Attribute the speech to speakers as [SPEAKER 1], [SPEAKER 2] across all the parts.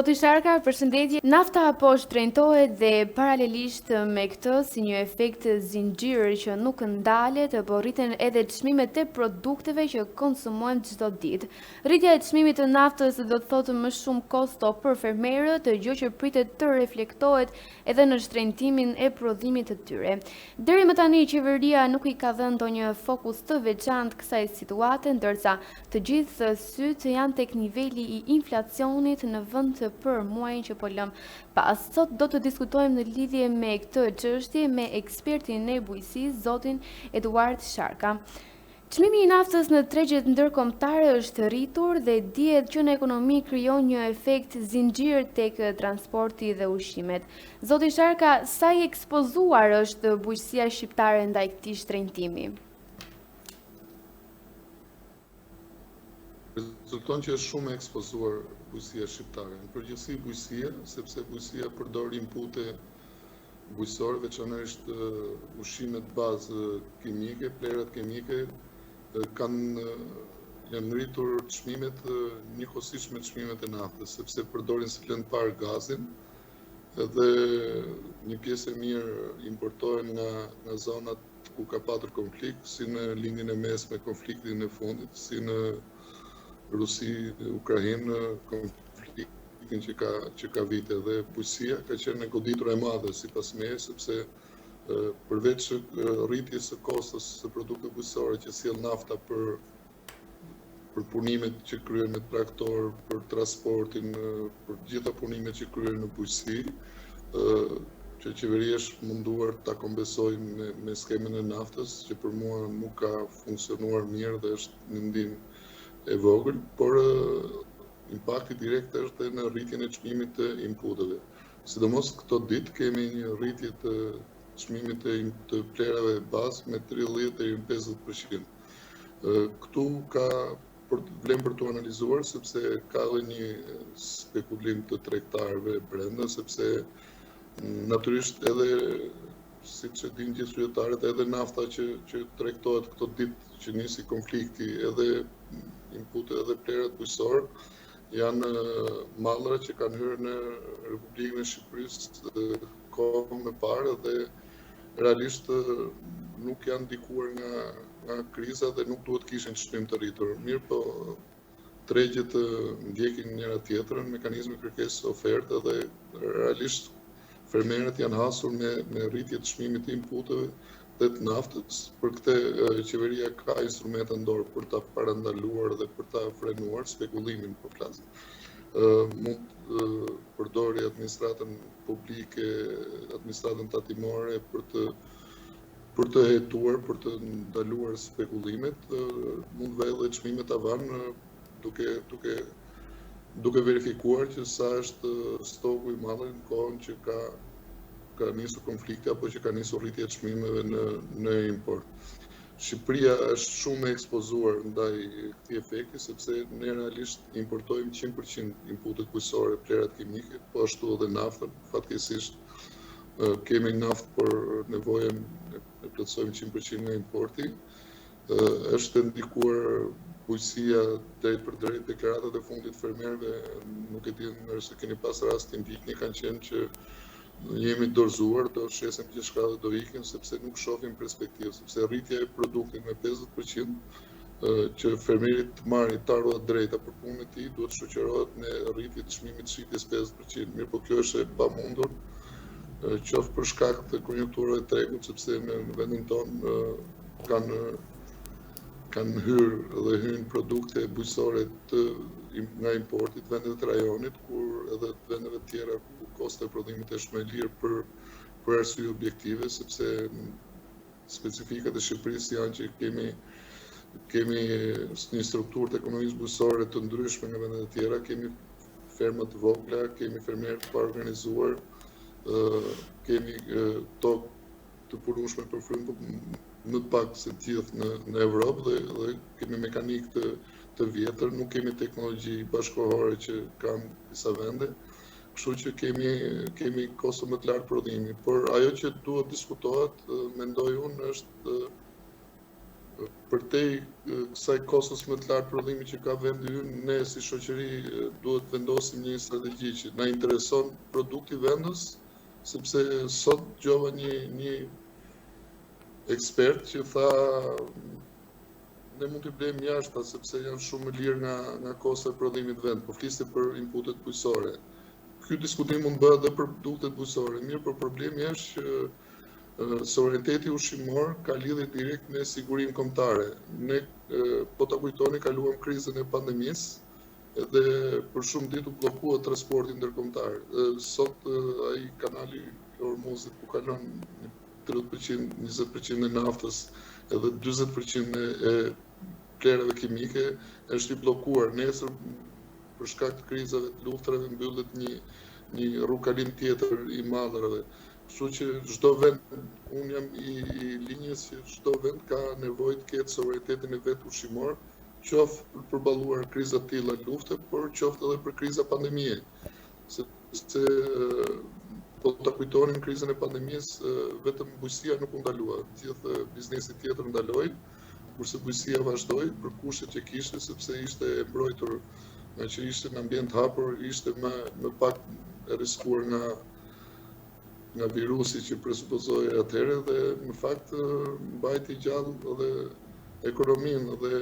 [SPEAKER 1] Zoti Sharka, përshëndetje. Nafta po shtrenjtohet dhe paralelisht me këtë si një efekt zinxhiri që nuk ndalet, po rriten edhe çmimet e produkteve që konsumojmë çdo ditë. Rritja e çmimit të naftës do të thotë më shumë kosto për fermerët, gjë që pritet të reflektohet edhe në shtrenjtimin e prodhimit të tyre. Deri më tani qeveria nuk i ka dhënë ndonjë fokus të veçantë kësaj situate, ndërsa të gjithë sytë janë tek niveli i inflacionit në vend për muajin që po lëm pas. Sot do të diskutojmë në lidhje me këtë çështje me ekspertin e bujqësisë, zotin Eduard Sharka. Çmimi i naftës në tregjet ndërkombëtare është rritur dhe dihet që në ekonomi krijon një efekt zinxhir tek transporti dhe ushqimet. Zoti Sharka, sa i ekspozuar është bujqësia shqiptare ndaj këtij shtrenjtimi?
[SPEAKER 2] Rezulton që është shumë e ekspozuar bujqësia shqiptare. Në përgjithësi bujqësia, sepse bujqësia përdor inpute bujqësore, veçanërisht ushqimet bazë kimike, plerat kimike, janë ngritur çmimet njëkohësisht me çmimet e naftës, sepse përdorin si lëndë parë gazin, dhe një pjesë e mirë importohen nga zonat ku ka patur konflikt, si në lindjen e mesme konfliktin e fundit, si në Rusi, Ukrainë, konfliktin që ka vite, dhe bujqësia ka qenë e goditur e madhe sipas meje, sepse përveç rritjes së kostos së produkteve bujqësore që sjell nafta për punimet që kryen me traktor, për transportin, për gjitha punimet që kryen në bujqësi, që qeveria është munduar ta kombesojë me skemën e naftës, që për mua nuk ka funksionuar mirë dhe është në ndihmë e vogël, por impakti direkt është në rritjen e çmimit të inputeve. Sidomos këto ditë kemi një rritje të çmimit të plerave bazë me 30 deri në 50%. Këtu ka vlen për të analizuar, sepse ka edhe një spekulim të tregtarëve brenda, sepse natyrisht edhe siç e dinë gjithë qytetarët, edhe nafta që tregtohet këto ditë që nisi konflikti, edhe inpute edhe plerat bujqësor, janë mallra që kanë hyrë në Republikën e Shqipërisë kohë më parë dhe realisht nuk janë ndikuar nga kriza dhe nuk duhet kishin çmim të rritur. Mirë po tregjet ndjekin njëra tjetrën, mekanizmi kërkesë oferte, dhe realisht fermerët janë hasur me rritje të çmimit të inputeve dhe të naftës. Për këtë qeveria ka instrumente në dorë për ta parandaluar dhe për ta frenuar spekullimin, po flas. Mund përdori administratën publike, administratën tatimore për të hetuar, për të ndaluar spekullimet, mund vëllë dhe çmimet tavan duke verifikuar që sa është stoku i madh në kohën që ka nisur konflikti apo që ka nisur rritje e çmimeve në import. Shqipëria është shumë e ekspozuar ndaj këtij efekti, sepse ne realisht importojmë 100% inputet bujqësore, plerat kimike, po ashtu edhe naftën. Fatkeqësisht kemi naftë, por nevojën e plotësojmë 100% nga importi. Është ndikuar bujqësia drejt për drejt. Deklaratat e fundit fermerëve, nuk e di nëse keni pas rastin vikni, kanë qenë që jemi dorëzuar, do shesim gjithçka dhe do ikim, sepse nuk shohim perspektivë, sepse rritja e produktit me 50%, që fermerit të marrë të ardhurat drejta për punën e tij, duhet shoqërohet me rritje të çmimit të shitjes 50%. Mirë, po kjo është e pamundur, qoftë për shkak të konjunkturave të tregut, sepse në vendin tonë kanë hyrë dhe hyjnë produkte bujqësore nga importit, vendet të rajonit, kur edhe vendeve të tjera ku kosto e prodhimit është më lirë për arsye objektive, sepse specifikat e Shqipërisë janë që kemi një strukturë të ekonomisë bujqësore të ndryshme nga vendet e tjera, kemi ferma të vogla, kemi fermerë të paorganizuar, kemi tokë të punonshme për frymë më të pak se të gjithë në Evropë, dhe kemi mekanik të vjetër, nuk kemi teknologji bashkëkohore që kanë disa vende, kështu që kemi kosto më të lartë prodhimi. Por ajo që duhet diskutohet, mendoj unë, përtej kësaj kostos më të lartë prodhimi që ka vendi ynë, ne si shoqëri duhet vendosim një strategji që na intereson produkti vendës, sepse sot dëgjova një ekspert që tha ne mund t'i blejmë jashta sepse janë shumë më lirë nga kosta e prodhimit vend, po fliste për inputet bujqësore. Ky diskutim mund bëhet edhe për produktet bujqësore, mirë, por problemi është që sovraniteti ushqimor ka lidhje direkt me sigurinë kombëtare. Ne po ta kujtoni kaluam krizën e pandemisë dhe për shumë ditë u bllokua transporti ndërkombëtar. Sot ai kanali i Hormuzit ku kalon 30%, 20% e naftës edhe 40% e plerave kimike është i bllokuar. Nesër për shkak të krizave të luftrave mbyllet një rrugkalim tjetër i Mallrave. Kështu që çdo vend, unë jam i linjës që çdo vend ka nevojë të ketë sovranitetin e vet ushqimor, qoftë për përballuar kriza të tilla lufte, por qoftë edhe për kriza pandemie. Sepse po ta kujtonin krizën e pandemisë, vetëm bujqësia nuk u ndalua, gjithë biznesi tjetër ndaloi, kurse bujqësia vazhdoi për kushtet që kishte, sepse ishte e mbrojtur, nga që ishte në ambient hapur, ishte më pak e rrezikuar nga virusi që presupozoi atëherë dhe në fakt mbajti gjallë edhe ekonominë dhe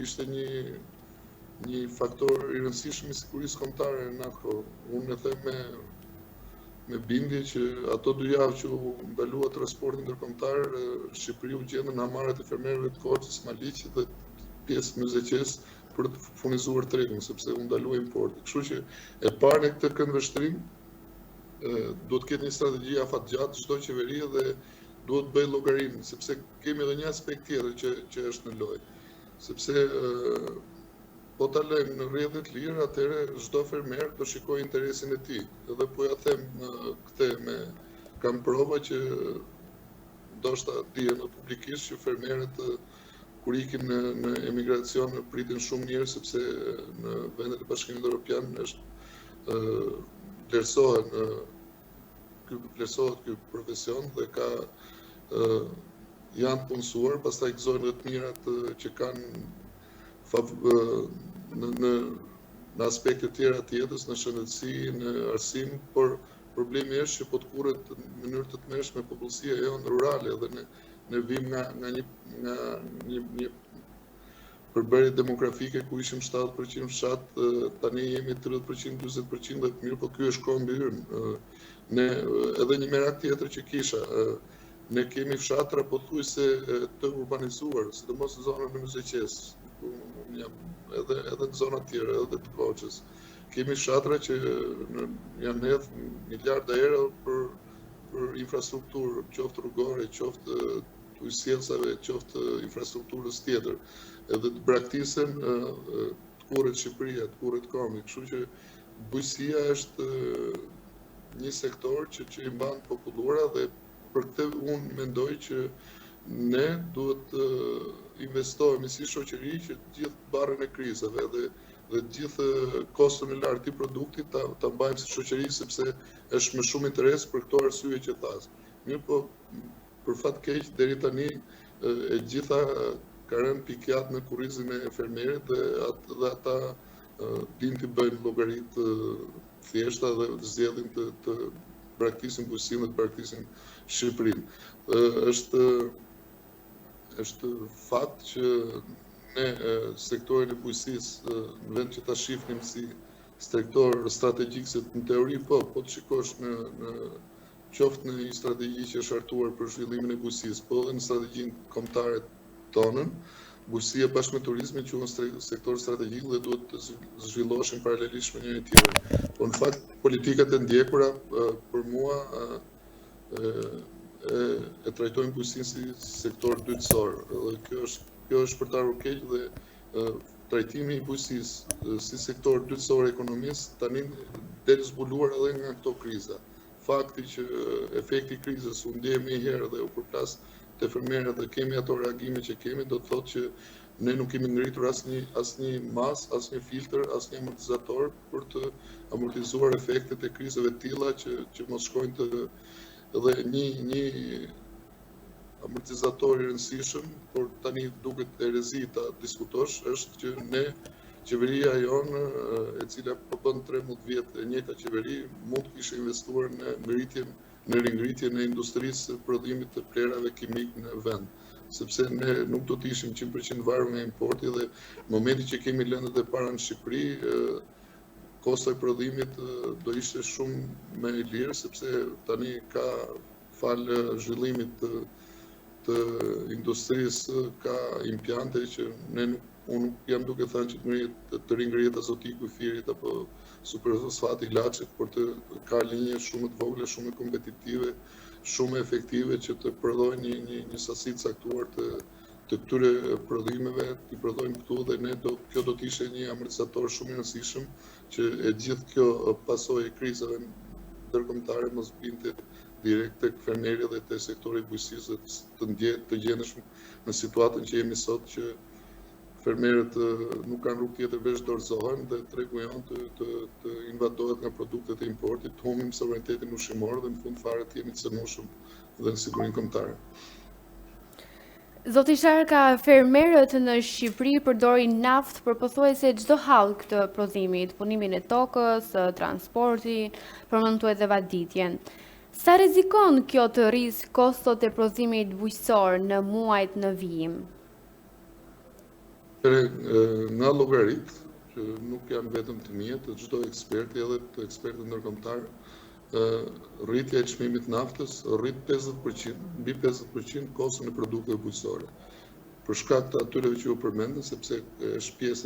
[SPEAKER 2] ishte një faktor i rëndësishëm i sigurisë kombëtare në atë kohë. Unë e them me bindje që ato 2 javë që u ndalua transporti ndërkombëtar, Shqipëriu u gjendën hamaret e fermerëve të Korçës, Maliq dhe pjesë Myzeqes për të furnizuar tregun, sepse u ndalua importi. Kështu që e para në këtë këndvështrim duhet ketë një strategji afatgjatë çdo qeveri dhe duhet bëj llogarinë, sepse kemi edhe një aspekt tjetër që është në lojë. Sepse po ta lëmë në rrjedhë të lirë, atëherë çdo fermer do shikojë interesin e tij. Edhe po ja them këtë kam prova që ndoshta dihen publikisht që fermerët kur ikin në emigracion pritin shumë mirë sepse në vendet e Bashkimit Evropian vlerësohet ky profesion dhe janë punësuar, pastaj gëzojnë dhe të mirat që kanë në aspekte tjera të jetës, në shëndetësi, në arsim, por problemi është që po të kurret në mënyrë të tmerrshme popullsia jonë rurale dhe ne vim nga një përbërje demografike ku ishim 70% fshat, tani jemi 30%, 40% dhe mirë, po ky është kohë mbi hyrje. Ne edhe një merak tjetër që kisha, ne kemi fshatra pothuajse të urbanizuar, sidomos në zonën e Myzeqes, edhe në zona tjera, edhe të Korçës. Kemi fshatra që janë hedh miliarda euro për infrastrukturë, qoftë rrugore, qoftë ujësjellsave, qoftë infrastrukturës tjetër, edhe të braktisen të kurret Shqipëria, të kurret komi. Kështu që bujqësia është një sektor që i mban popullura dhe për këtë unë mendoj që ne duhet të investohemi si shoqëri që gjithë barrën e krizave dhe gjithë koston e lartë të produktit ta mbajmë si shoqëri sepse është më shumë interes për këto arsye që thash. Mirë, po për fat keq deri tani e gjitha ka rënë pikjat në kurrizin e fermerit dhe ata din të bëjnë llogaritë thjeshta dhe zgjedhin të braktisin bujqësinë dhe të braktisin Shqipërinë. Është fakt që ne sektorin e bujqësisë në vend që ta shihnim si sektor strategjik, se në teori po të shikosh në qoftë në një strategji që është hartuar për zhvillimin e bujqësisë, po edhe në strategjinë kombëtare tonën, bujqësia bashkë me turizmin quhen sektor strategjik dhe duhet të zhvilloheshin paralelisht me njëri tjetrin. Po në fakt politikat e ndjekura për mua e trajtojnë bujqësinë si sektor dytësor. Dhe kjo është për të ardhur keq dhe trajtimi i bujqësisë si sektor dytësor e ekonomisë tani del zbuluar edhe nga këto kriza. Fakti që efekti i krizës u ndje më herë dhe u përplas te fermerët dhe kemi ato reagime që kemi, do të thotë që ne nuk kemi ngritur asnjë mas, asnjë filtr, asnjë amortizator për të amortizuar efektet e krizave të tilla që mos shkojnë të dhe amortizatori i rëndësishëm, por tani duket erezi ta diskutosh, është që ne qeveria jonë, e cila po bën 13 vjet e njëjta qeveri, mund të kishte investuar në ringritjen e industrisë së prodhimit të plerave kimik në vend, sepse ne nuk do të ishim 100% varur nga importi dhe në momentin që kemi lëndët e para në Shqipëri, kosto i prodhimit do ishte shumë më i lirë, sepse tani ka falë zhvillimit të industrisë ka impiante që unë jam duke thënë që të ringrihet azotiku i firit apo superfosfati i laçit, por të ka linje shumë të vogla, shumë kompetitive, shumë efektive që të prodhojnë një sasi të caktuar të këtyre prodhimeve, të prodhojnë këtu dhe kjo do të ishte një amortizator shumë i rëndësishëm që e gjithë kjo pasojë e krizave ndërkombëtare mos binte direkt tek fermeri dhe te sektori i bujqësisë të gjendesh në situatën që jemi sot që fermerët nuk kanë rrugë tjetër veç dorëzohen dhe tregu jonë të invadohet nga produktet e importit, të humbim sovranitetin ushqimor dhe në fund fare të jemi të cënueshëm dhe në sigurinë kombëtare.
[SPEAKER 1] Zoti Sharka, fermerët në Shqipëri përdorin naftë për pothuajse çdo hallk të prodhimit, punimin e tokës, transportin, përmendu edhe vaditjen. Sa rrezikon kjo të rrisë kostot e prodhimit bujqësor në muajt në vijim?
[SPEAKER 2] Nga llogarit, që nuk janë vetëm të mia, të çdo eksperti edhe të ekspertët ndërkombëtar, rritja e çmimit naftës rrit 50%, mbi 50% koston e produkteve bujqësore. Për shkak të atyre që u përmendën, sepse është pjesë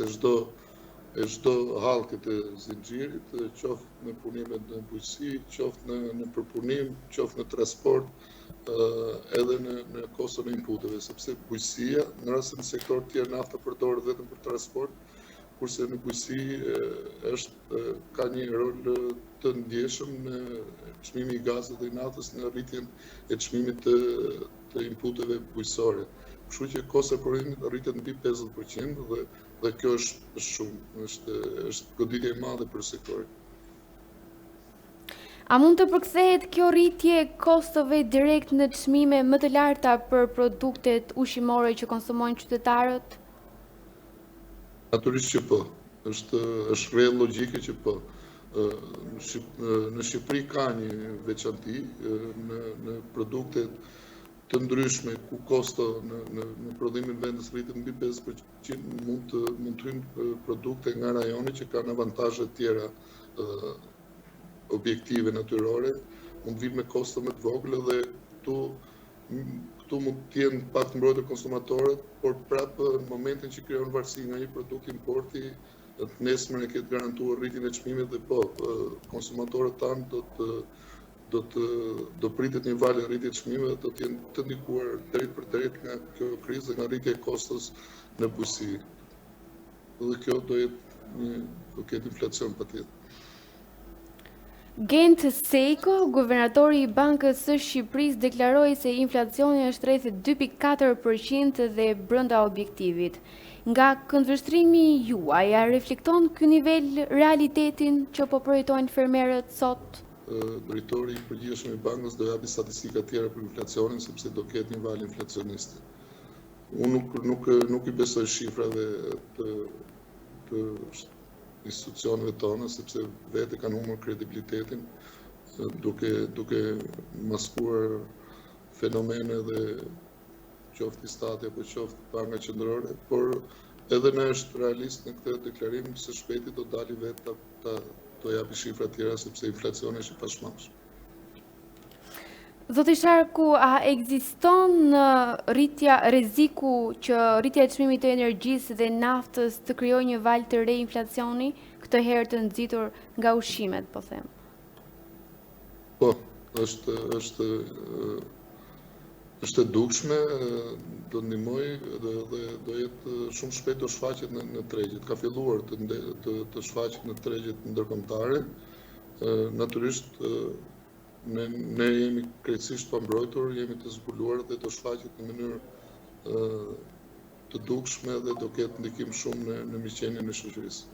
[SPEAKER 2] e çdo hallke të zinxhirit, qoftë në punimet në bujqësi, qoftë në përpunim, qoftë në transport, edhe në koston e inputeve, sepse bujqësia, në rastin e sektorit të tjerë nafta përdoret vetëm për transport, kurse në bujqësi ka një rol të ndjeshëm në çmimin e gazit dhe naftës në rritjen e çmimit të inputeve bujqësore. Kështu që kosto e prodhimit rritet mbi 50% dhe kjo është shumë, është goditje e madhe për sektorin.
[SPEAKER 1] A mund të përkthehet kjo rritje kostove direkt në çmime më të larta për produktet ushqimore që konsumojnë qytetarët?
[SPEAKER 2] Natyrisht që po. Është rreth logjike që po. Në Shqipëri ka një veçanti në produktet të ndryshme ku kosto në prodhimin vendës rritet mbi 50%, mund të hyjnë produkte nga rajoni që kanë avantazhe të tjera objektive natyrore, mund vinë me kosto më të vogla dhe këtu mund të jenë pak të mbrojtur konsumatorët, por prapë në momentin që krijon varësi nga një produkt importi, të nesër e ketë garantuar rritjen e çmimit dhe po, konsumatorët tanë do pritet një valë rritje të çmimeve, do të jenë të ndikuar drejt për drejt nga kjo krizë dhe nga rritja e kostos në bujqësi. Dhe kjo do ketë inflacion patjetër.
[SPEAKER 1] Gent Sejko, guvernatori i Bankës së Shqipërisë, deklaroi se inflacioni është rreth 2.4% dhe brenda objektivit. Nga këndvështrimi juaj, a reflekton ky nivel realitetin që po projektojnë fermerët sot?
[SPEAKER 2] Drejtori i përgjithshëm i bankës do japi statistika tjera për inflacionin sepse do ketë një valë inflacioniste. Unë nuk i besoj shifrave të institucioneve tona sepse vetë kanë humbur kredibilitetin duke maskuar fenomene dhe qoftë stati apo qoftë banka qendrore, por edhe në është realist në këtë deklarim së shpejti do dali vetë të japi shifra tjera sepse inflacioni është i pashmangshëm.
[SPEAKER 1] Zoti Sharku, a ekziston rreziku që rritja e çmimit të energjisë dhe naftës të krijojë një valë të re inflacioni, këtë herë të nxitur nga ushqimet, po them?
[SPEAKER 2] Po, është e dukshme, do ndihmoj dhe do jetë shumë shpejt do shfaqet në tregjet. Ka filluar të shfaqet në tregjet ndërkombëtare. Natyrisht ne jemi krejtësisht pambrojtur, jemi të zbuluar dhe do shfaqet në mënyrë të dukshme dhe do ketë ndikim shumë në mirëqenien e shoqërisë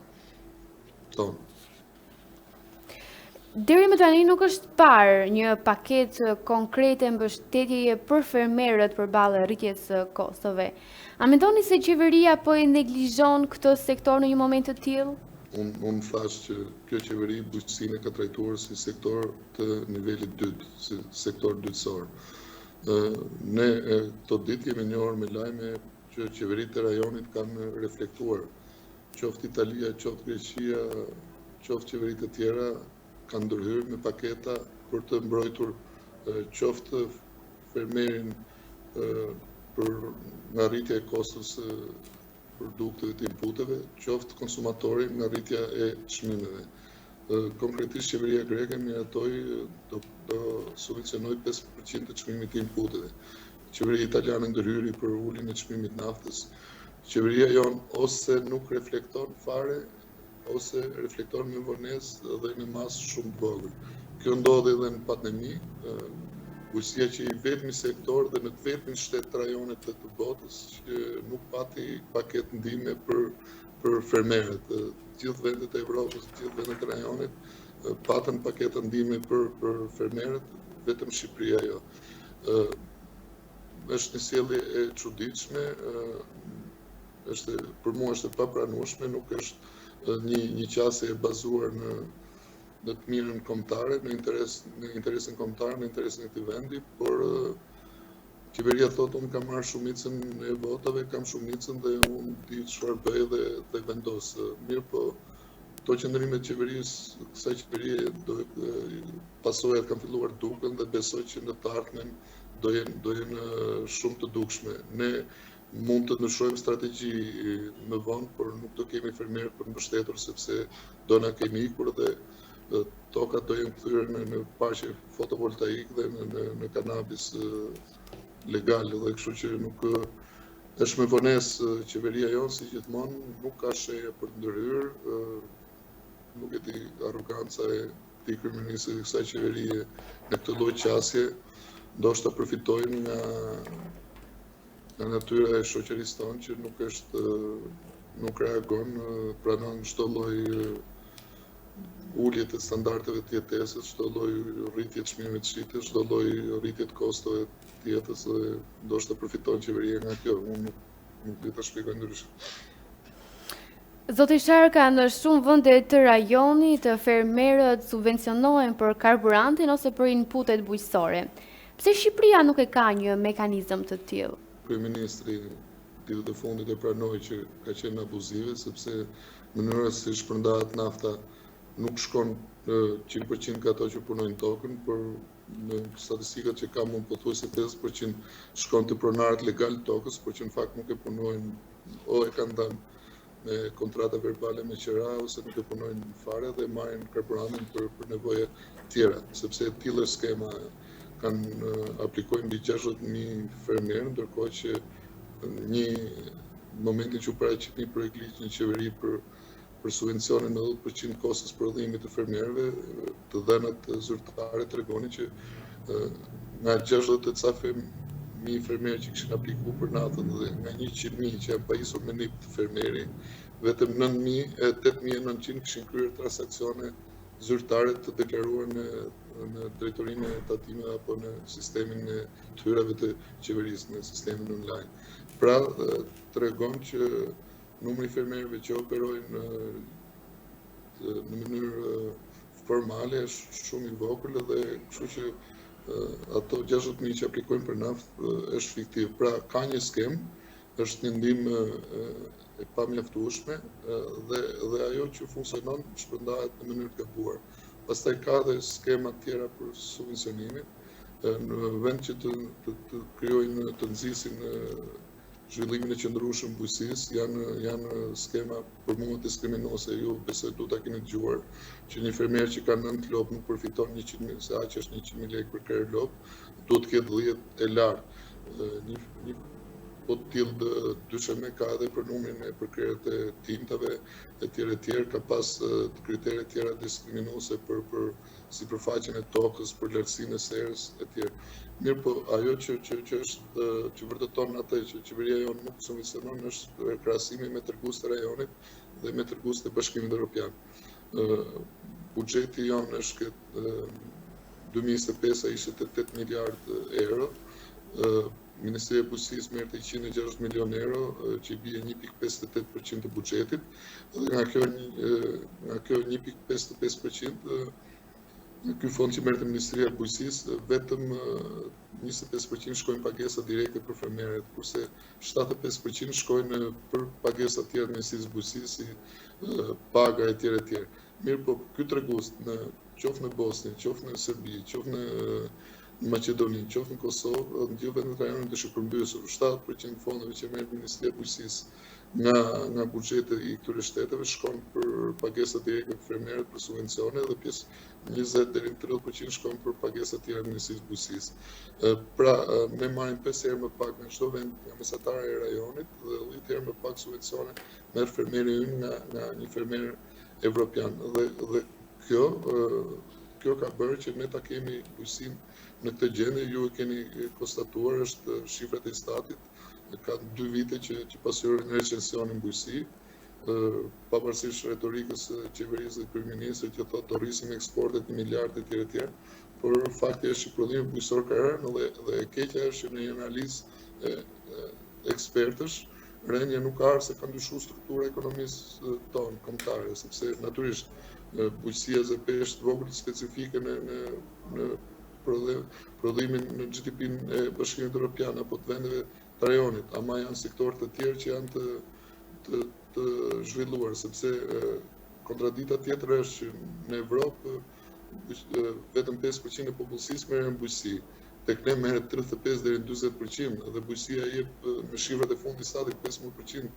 [SPEAKER 2] tonë.
[SPEAKER 1] Deri më tani nuk është parë një paketë konkrete mbështetjeje për fermerët përballë rritjes së kostove. A mendoni se qeveria po e neglizhon këtë sektor në një moment të tillë?
[SPEAKER 2] Unë thash që kjo qeveri bujqësinë ka trajtuar si sektor të nivelit 2, si sektor dytësor. Ne këto ditë jemi njohur me lajme që qeveritë e rajonit kanë reflektuar, qoftë Italia, qoftë Greqia, qoftë qeveritë e tjera, kanë ndërhyrë me paketa për të mbrojtur qoftë fermerin për nga rritja e kostës produkteve të inputeve, qoftë konsumatorin nga rritja e çmimeve. Konkretisht qeveria greke miratoi do subvencionoj 5% të çmimit të inputeve. Qeveria italiane ndërhyri për uljen e çmimit naftës. Qeveria jon ose nuk reflekton fare, ose reflekton me vonesë dhe në masë shumë të vogël. Kjo ndodhi edhe në pandemi, bujqësia që i vetmi sektor dhe në të vetmin shtet rajonet të botës që nuk pati paketë ndihme për fermerët. Gjithë vendet e Evropës, gjithë vendet e rajonit patën paketa ndihme për fermerët, vetëm Shqipëria jo. Është një sjellje e çuditshme, për mua është e papranueshme, nuk është një qasje e bazuar në të mirën kombëtare, në interesin kombëtar, në interesin e këtij vendi, por qeveria thotë unë kam marrë shumicën e votave, kam shumicën dhe unë di çfarë bëj dhe vendos. Mirë po, këto qëndrimet qeverisë, kësaj qeverie pasojat kanë filluar duken dhe besoj që në të ardhmen do jenë shumë të dukshme. Ne mund të ndryshojmë strategji më vonë, por nuk do kemi fermerë për mbështetur sepse do na kemi ikur dhe tokat do jenë kthyer në paqe fotovoltaik dhe në kanabis legal dhe kështu që nuk është me vonesë qeveria jonë si gjithmonë nuk ka shehje për të ndërhyrë, nuk e di arroganca e këtij kryeministit të kësaj qeverie në këtë lloj qasje, ndoshta përfitojnë nga natyra e shoqërisë tonë që nuk reagon, pranon çdo lloj ulje të standardeve të jetesës, çdo lloj rritje të çmimeve të shitjes, çdo lloj rritje të kostove të jetës dhe ndoshta përfiton qeveria nga kjo. Unë nuk di ta shpjegoj ndryshe.
[SPEAKER 1] Zoti Sharka, në shumë vende të rajonit, fermerët subvencionohen për karburantin ose për inputet bujqësore. Pse Shqipëria nuk e ka një mekanizëm të tillë?
[SPEAKER 2] Kryeministri ditët e fundit e pranoi që ka qenë abuzive, sepse mënyra si shpërndahet nafta nuk shkon 100% nga ato që punojnë tokën, por në statistikat që kam unë pothuajse 50% shkon të pronarët legal të tokës, por që në fakt nuk e punojnë, o e kanë dhënë me kontrata verbale me qira, ose nuk e punojnë fare dhe marrin karburantin për nevoje tjera, sepse tillë skema kanë aplikojnë mbi 60.000 fermerë, ndërkohë që një momentin që u paraqit një projekt ligj në qeveri për subvencionin në 10% kostës prodhimit të fermerëve, të dhënat zyrtare tregonin që nga 60 e ca mijë fermerë që kishin aplikuar për naftën dhe nga 100.000 që janë pajisur me nip të fermeri, vetëm 8.900 kishin kryer transaksione zyrtare të deklaruar në drejtorinë e tatimeve apo në sistemin e hyrave të qeverisë, në sistemin online. Pra, tregon që numri i fermerëve që operojnë në mënyrë formale është shumë i vogël dhe kështu që ato 60.000 që aplikojnë për naftë është fiktiv. Pra, ka një skem, është një ndihmë e pamjaftueshme dhe ajo që funksionon shpërndahet në mënyrë të gabuar. Pastaj ka dhe skema tjera për subvencionimin, në vend që të krijojnë, të nxisin zhvillimin e qëndrueshëm bujqësisë, janë skema për mua diskriminuese. Ju besoj du ta keni dëgjuar që një fermer që ka 9 lop nuk përfiton 100.000, se aq është 100.000 lekë për kryer lop, duhet të ketë 10 e lartë. Po të tillë dysheme ka edhe për numrin e përkrerjet e timtave e tjerë, ka pas kritere tjera diskriminuese për sipërfaqen e tokës, për lartësinë e serës e tjerë. Mirë po, ajo që vërteton atë që qeveria jonë nuk subvencionon është krahasimi me treguesit e rajonit dhe me treguesit e Bashkimit Evropian. buxheti jonë është këtë 2025 ishte 8 miliardë euro. Ministria e Bujqësisë merrte 160 milion euro, që i bie 1.58% të buxhetit, dhe nga kjo 1.55%, ky fond që merrte Ministria e Bujqësisë, vetëm 25% shkojnë pagesa direkte për fermerët, kurse 75% shkojnë për pagesa tjera të Ministrisë së Bujqësisë, si paga e tjera. Mirë, po ky tregues qoftë në Bosnjë, qoftë në Serbi, qoftë në Maqedoni, qoftë në Kosovë, në gjithë vendet rajonit të shpërmbysur, 70% fondeve që merr Ministria e Bujqësisë nga buxheti i këtyre shteteve shkon për pagesa direkte për fermerët, për subvencione, dhe pjesë 20 deri në 30% shkon për pagesa të tjera të Ministrisë së Bujqësisë. Pra, ne marrim 5 herë më pak në çdo vend nga mesatara e rajonit dhe 10 herë më pak subvencione merr fermeri ynë nga një fermer evropian. Dhe kjo ka bërë që ne ta kemi bujqësinë në këtë gjendje. Ju e keni konstatuar, është shifrat e statit, ka 2 vite që pasurojnë recensionin bujqësi, pavarësisht retorikës së qeverisë dhe kryeministrit që thotë do rrisim eksportet në miliardë e tjera, por fakti është që prodhimi bujqësor ka rënë dhe e keqja është që në një analizë ekspertësh rendja nuk ka se ka ndryshuar struktura e ekonomisë tonë kombëtare, sepse natyrisht bujqësia ZP është vogël specifike në prodhimin në GDP-n e Bashkimit Evropian apo të vendeve të rajonit, ama janë sektorë të tjerë që janë të zhvilluar, sepse kontradikta tjetër është që në Evropë vetëm 5% e popullsisë merren bujqësi. Tek ne merret 35 deri në 40% dhe bujqësia jep me shifrat e fundit statit 15%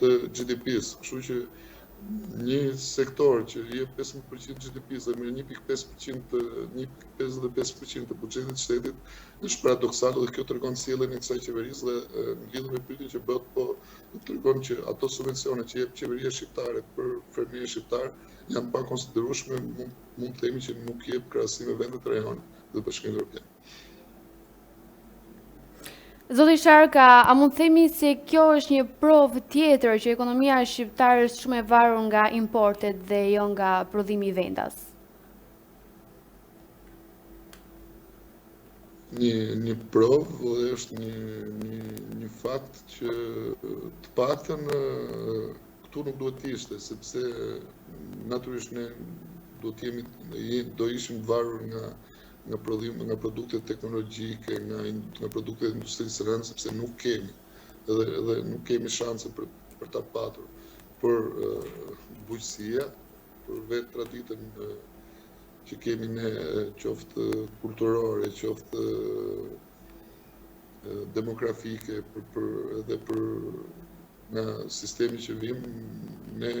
[SPEAKER 2] të GDP-s. Kështu që një sektor që jep 15% GDP-s dhe merr 1.55% të buxhetit të shtetit është paradoksal dhe kjo tregon sjelljen e kësaj qeverisë dhe në lidhje me pyetjen që bëhet, po tregon që ato subvencione që jep qeveria shqiptare për fermerët shqiptar janë pa konsiderueshme, mund të themi që nuk jep krahasim me vendet e rajonit dhe Bashkimit Evropian.
[SPEAKER 1] Zoti Sharka, a mund të themi se kjo është një provë tjetër që ekonomia shqiptare është shumë e varur nga importet dhe jo nga prodhimi i vendas?
[SPEAKER 2] Një provë dhe është një fakt që të paktën këtu nuk duhet të ishte, sepse natyrisht ne do ishim varur nga produktet teknologjike, nga produktet industrisë së rëndë, sepse nuk kemi dhe nuk kemi shanse për ta patur. Por bujqësia, për vetë traditën që kemi ne, qoftë kulturore, qoftë demografike, edhe për nga sistemi që vim, ne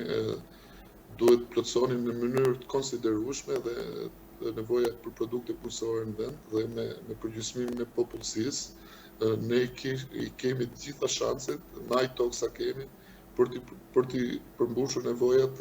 [SPEAKER 2] duhet plotësonim në mënyrë të konsiderueshme dhe nevojat për produkte bujqësore në vend dhe me përgjysmimin e popullsisë, ne i kemi të gjitha shanset, me aq tokë sa kemi, për të përmbushur nevojat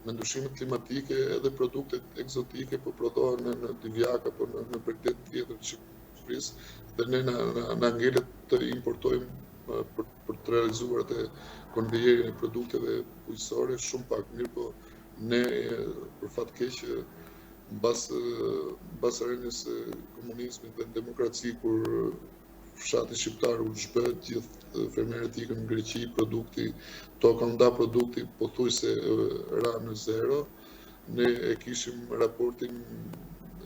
[SPEAKER 2] me ndryshimet klimatike edhe produktet ekzotike po prodhohen në Divjak apo në bregdet tjetër të Shqipërisë, dhe ne na ngelet të importojmë për të realizuar atë konvejerin e produkteve bujqësore shumë pak. Mirë, po ne për fat keq mbas rënies së komunizmit dhe demokraci, kur fshati shqiptar u zhbët, gjithë fermerët ikën në Greqi, produkti, toka nda produkti pothuajse ra në zero, ne e kishim raportin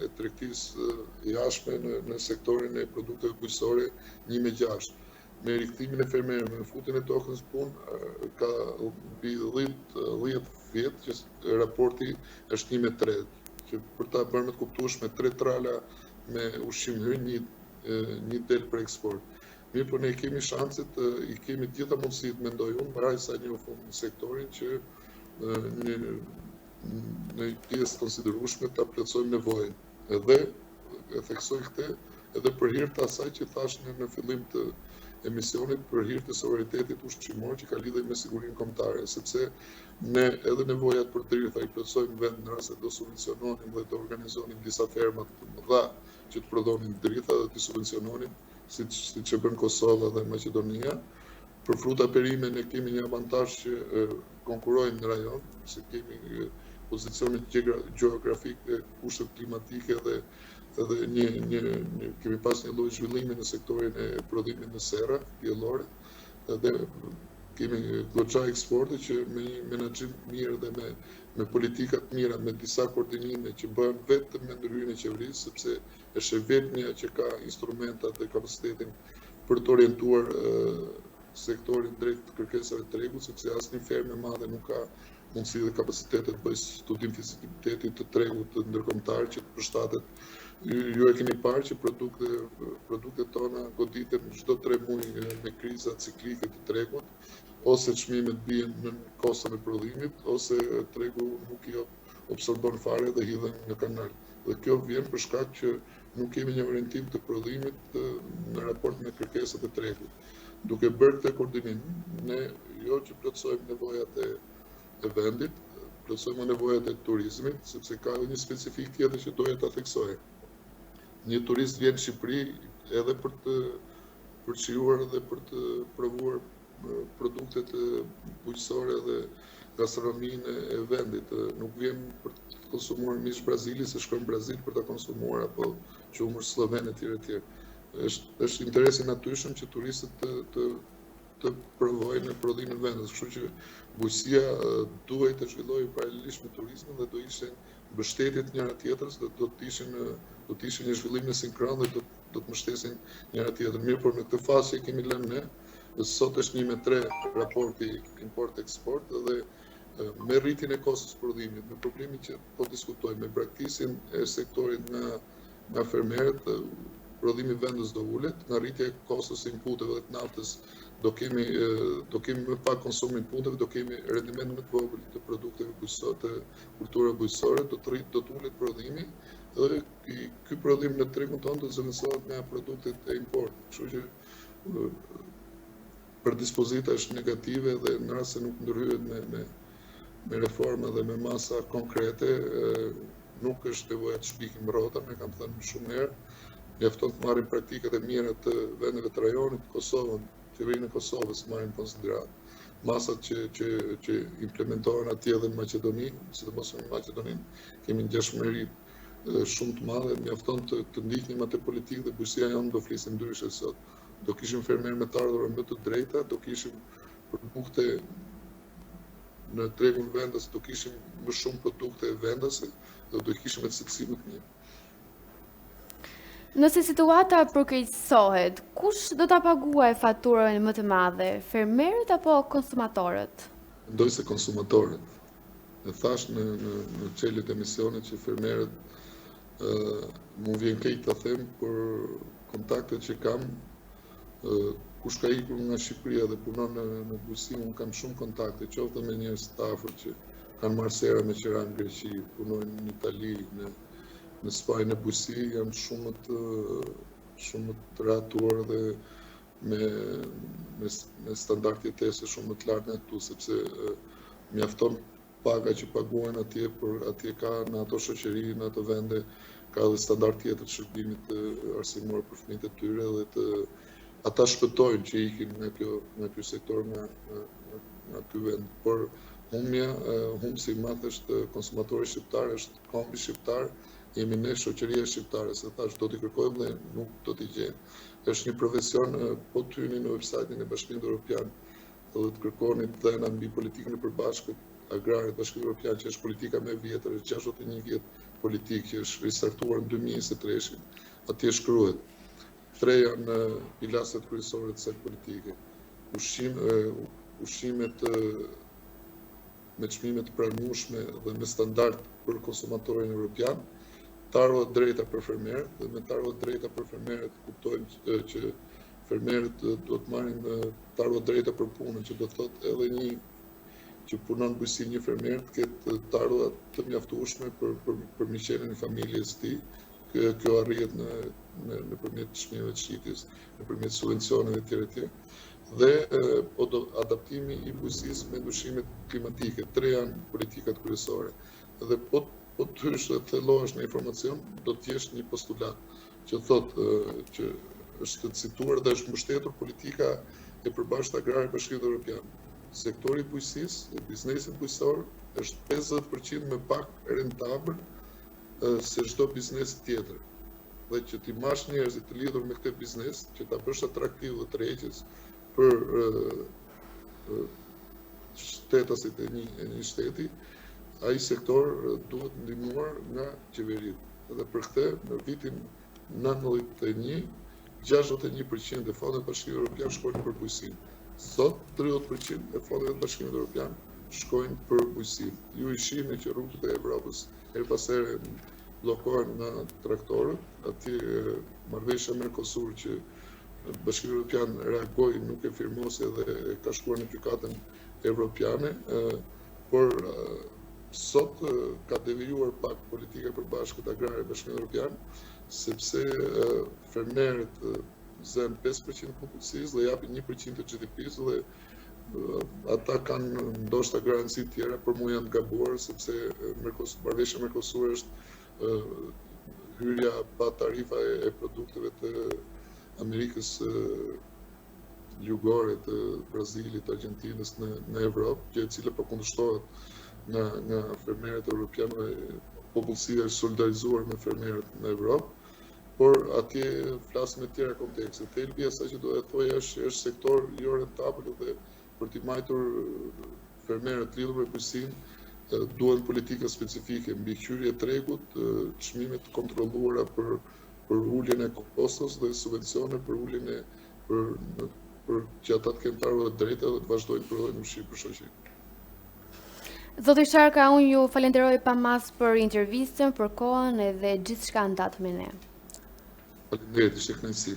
[SPEAKER 2] e tregtisë jashtme në sektorin e produkteve bujqësore 1:6. Me rikthimin e fermerëve, me futjen e tokës në punë, ka mbi 10 vjet që raporti është 1:3. Që për ta bërë më të kuptueshme, 3 trala me ushqim hyj, një del për eksport. Mirë, po ne kemi shanset, i kemi të gjitha mundësitë, mendoj unë, para sa njohim në sektorin që në pjesë konsiderueshme ta plotësojmë nevojën. Edhe e theksoj këtë edhe për hir të asaj që thash në fillim të emisionit, për hir të sovranitetit ushqimor që ka lidhje me sigurinë kombëtare, sepse ne edhe nevojat për dritha i plotësojmë vend në rast se do subvenciononim dhe të organizonim disa ferma të mëdha që të prodhonin dritha dhe të subvenciononin, siç e bën Kosova dhe Maqedonia. Për fruta perime ne kemi një avantazh që konkurrojmë në rajon, se kemi pozicionit gjeografik dhe kushtet klimatike dhe kemi pas një lloj zhvillimi në sektorin e prodhimit në serra diellore dhe kemi goxha eksporte që me një menaxhim mirë dhe me politika të mira, me disa koordinime që bëhen vetëm me ndërhyrjen e qeverisë, sepse është e vetmja që ka instrumentat dhe kapacitetin për të orientuar sektorin drejt kërkesave të tregut, sepse asnjë fermë e madhe nuk ka mundësi dhe kapacitetet të bëjë studim fizibilitetit të tregut të ndërkombëtar që të përshtatet. Ju e keni parë që produktet tona goditen çdo 3 muaj me kriza ciklike të tregut, ose çmimet bien në koston e prodhimit, ose tregu nuk i absorbon fare dhe hidhen në kanal. Dhe kjo vjen për shkak që nuk kemi një orientim të prodhimit në raport me kërkesat e tregut. Duke bërë këtë koordinim, ne jo që plotësojmë nevojat e vendit, plotësojmë nevojat e turizmit, sepse ka një specifik tjetër që doja ta theksoj. Një turist vjen në Shqipëri edhe për të shijuar dhe për të provuar produktet bujqësore dhe gastronominë e vendit. Nuk vjen për të konsumuar mish brazili, se shkojnë në Brazil për ta konsumuar apo qumësh slovene etj. Është interes i natyrshëm që turistët të provojnë prodhimin vendas, kështu që bujqësia duhet të zhvillohej paralelisht me turizmin dhe do ishin mbështetje të njëra tjetrës, do të ishin një zhvillim në sinkron dhe do të mbështesin njëra tjetrën. Mirë, por në këtë fazë që kemi lënë ne, sot është 1:3 raporti import-eksport dhe me rritjen e kostos prodhimit, me problemin që po diskutojmë, me braktisjen e sektorit nga fermerët, prodhimi vendas do ulet, nga rritja e kostos e inputeve dhe të naftës do kemi më pak konsum inputeve, do kemi rendiment më të vogël të produkteve bujqësore, të kulturave bujqësore, do të ulet prodhimi dhe ky prodhim në tregun tonë do të zëvendësohet nga produktet e importit. Kështu që përdispozita është negative dhe në rast se nuk ndërhyhet me reforma dhe me masa konkrete, nuk është nevoja të shpikim rrota, ne kam thënë shumë herë, mjafton të marrim praktikat e mira të vendeve të rajonit, Kosovën, qeverinë e Kosovës marrim konsiderat. Masat që implementohen atje dhe në Maqedoni, sidomos në Maqedoninë, kemi ngjashmëri shumë të madhe, mjafton të ndiqnim atë politikë dhe bujqësia jonë do flisim ndryshe sot. Do kishim fermerë me të ardhurën më të drejta, do kishim produkte në tregun vendas, do kishim më shumë produkte vendase dhe do kishim edhe cilësi më të mirë.
[SPEAKER 1] Nëse situata përkeqësohet, kush do ta paguajë faturën më të madhe, fermerët apo konsumatorët?
[SPEAKER 2] Mendoj se konsumatorët. E thash në çeljet e misionit që fermerët mu vjen keq ta them, por kontaktet që kam, kush ka ikur nga Shqipëria dhe punon në bujqësi, unë kam shumë kontakte, qoftë me njerëz të afërt që kanë marrë sera me qira në Greqi, punojnë në Itali, në Spajnë, në bujqësi, janë shumë të ratuar dhe me standard jetese shumë më të lartë në këtu, sepse mjafton paga që paguhen atje, por atje ka në ato shoqëri, në ato vende, ka dhe standard tjetër të shërbimit arsimor për fëmijët e tyre dhe ata shpëtojnë që ikin nga ky sektor, nga ky vend. Por humsi i madh është konsumatori shqiptar, është kombi shqiptar, jemi ne shoqëria shqiptare, se thash do t'i kërkojmë dhe nuk do t'i gjejmë. Është një profesion, po të hyni në website-in e Bashkimit Evropian dhe të kërkoni dhëna mbi politikën e përbashkët agrare të Bashkimit Evropian, që është politika më e vjetër, 61 vjet politikë që është ristartuar në 2023, atje shkruhet. 3 janë pilastrat kryesore të kësaj politike. Ushqimet me çmime të pranueshme dhe me standard për konsumatorin evropian, të ardhurat drejta për fermerët, dhe me të ardhurat drejta për fermerët kuptojmë që fermerët do të marrin të ardhurat drejta për punën, që do të thotë edhe një që punon bujqësi një fermer të ketë të ardhurat të mjaftueshme për miqënien e familjes së tij. Kjo arrihet nëpërmjet çmimeve të shitjes, nëpërmjet subvencioneve etj. Dhe adaptimi i bujqësisë me ndryshimet klimatike. 3 janë politikat kryesore. Dhe po të hysh dhe thellohesh në informacion, do të jesh një postulat që thotë që është të cituar dhe është mbështetur politika e përbashkët agrare e Bashkimit Evropian. sektori bujqësisë, biznesi bujqësor, është 50% më pak rentabël se çdo biznes tjetër. Dhe që ti marrësh njerëzit të lidhur me këtë biznes, që ta bësh atraktiv dhe tërheqës për shtetasit e një shteti, ai sektor duhet ndihmuar nga qeveritë. Dhe për këtë, në vitin 1991, 61% e fondeve të Bashkimit Evropian shkojnë për bujqësinë. Sot 30% e fondeve të Bashkimit Evropian shkojnë për bujqësinë. Ju i shihni që rrugët e Evropës her pas here bllokohen nga traktorët, atje marrëveshja Mercosur që Bashkimi Evropian reagoi, nuk e firmosi dhe ka shkuar në gjykatën evropiane, por sot ka devijuar pak politika e përbashkët agrare e Bashkimit Evropian, sepse fermerët zën 5% kompetencë dhe japin 1% të GDP-s dhe ata kanë ndoshta garanci tjera, por mu janë të gabuar sepse marrëveshja Mercosur është hyrja pa tarifa e produkteve të Amerikës Jugore, të Brazilit, Argjentinës në Evropë, që e cila po kundërshtohet nga fermerët evropianë, popullsia është solidarizuar me fermerët në Evropë, por atje flasim me tjera kontekste. Thelbi asaj që do të thojë është sektor jo rentabël dhe për t'i mbajtur fermerët lidhur me bujqësinë duhen politika specifike, mbikëqyrje tregut, çmime të kontrolluara për uljen e kostos dhe subvencione për uljen për që ata të kenë të ardhurat drejta dhe të vazhdojnë të prodhojnë ushqim për shoqërinë.
[SPEAKER 1] Zoti Sharka, unë ju falenderoj pa mas për intervistën, për kohën edhe gjithçka ndatë me ne.
[SPEAKER 2] Faleminderit, ishte kënaqësi.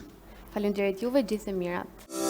[SPEAKER 1] Faleminderit juve, gjithë e mirat.